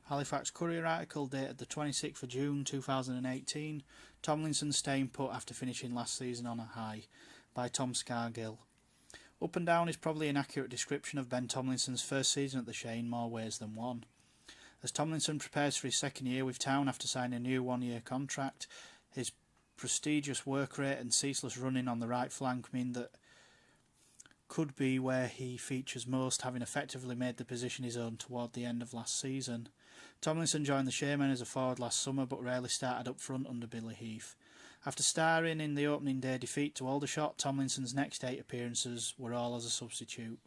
Halifax Courier article dated the 26th of June 2018, Tomlinson staying put after finishing last season on a high, by Tom Scargill. Up and down is probably an accurate description of Ben Tomlinson's first season at the Shaymen, more ways than one. As Tomlinson prepares for his second year with Town after signing a new one-year contract, his prestigious work rate and ceaseless running on the right flank mean that could be where he features most, having effectively made the position his own toward the end of last season. Tomlinson joined the Shaymen as a forward last summer but rarely started up front under Billy Heath. After starring in the opening day defeat to Aldershot, Tomlinson's next 8 appearances were all as a substitute.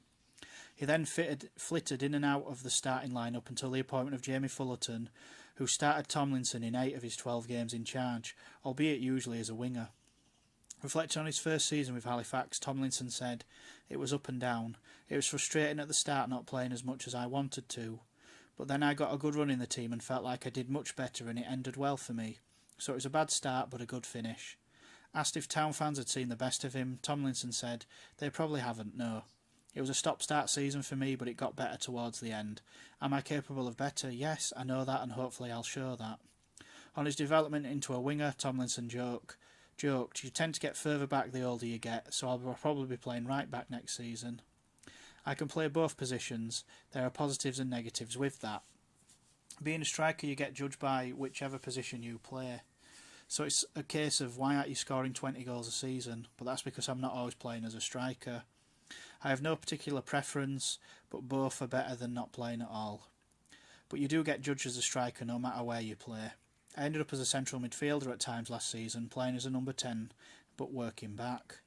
He then flitted in and out of the starting lineup until the appointment of Jamie Fullerton, who started Tomlinson in 8 of his 12 games in charge, albeit usually as a winger. Reflecting on his first season with Halifax, Tomlinson said, "It was up and down. It was frustrating at the start not playing as much as I wanted to. But then I got a good run in the team and felt like I did much better and it ended well for me. So it was a bad start but a good finish." Asked if Town fans had seen the best of him, Tomlinson said, "They probably haven't, no. It was a stop-start season for me but it got better towards the end. Am I capable of better? Yes, I know that and hopefully I'll show that." On his development into a winger, Tomlinson joked, "You tend to get further back the older you get, so I'll probably be playing right back next season. I can play both positions. There are positives and negatives with that. Being a striker, you get judged by whichever position you play. So it's a case of why aren't you scoring 20 goals a season? But that's because I'm not always playing as a striker. I have no particular preference, but both are better than not playing at all. But you do get judged as a striker no matter where you play. I ended up as a central midfielder at times last season, playing as a number 10, but working back."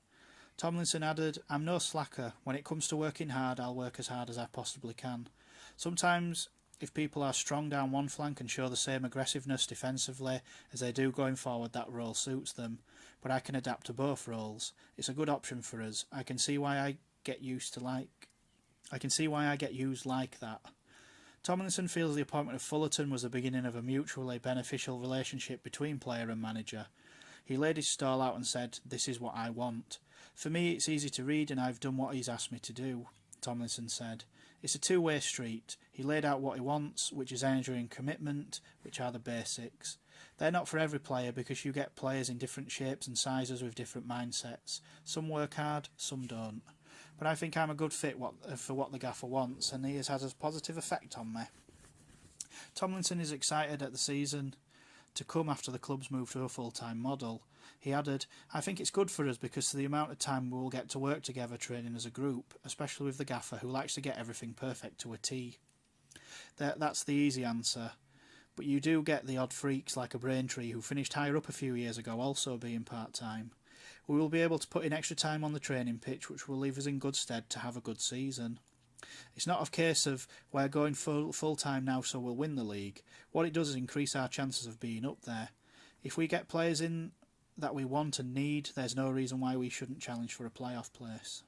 Tomlinson added, "I'm no slacker. When it comes to working hard, I'll work as hard as I possibly can. Sometimes, if people are strong down one flank and show the same aggressiveness defensively as they do going forward, that role suits them. But I can adapt to both roles. It's a good option for us. I can see why I get used like that." Tomlinson feels the appointment of Fullerton was the beginning of a mutually beneficial relationship between player and manager. He laid his stall out and said, "This is what I want. For me, it's easy to read and I've done what he's asked me to do," Tomlinson said. "It's a two-way street. He laid out what he wants, which is energy and commitment, which are the basics. They're not for every player because you get players in different shapes and sizes with different mindsets. Some work hard, some don't. But I think I'm a good fit for what the gaffer wants, and he has had a positive effect on me." Tomlinson is excited at the season to come after the club's move to a full-time model. He added, "I think it's good for us because of the amount of time we will get to work together training as a group, especially with the gaffer who likes to get everything perfect to a T." That's the easy answer. But you do get the odd freaks like a Braintree who finished higher up a few years ago also being part-time. We will be able to put in extra time on the training pitch which will leave us in good stead to have a good season. It's not a case of we're going full-time now so we'll win the league. What it does is increase our chances of being up there. If we get players in that we want and need, there's no reason why we shouldn't challenge for a playoff place.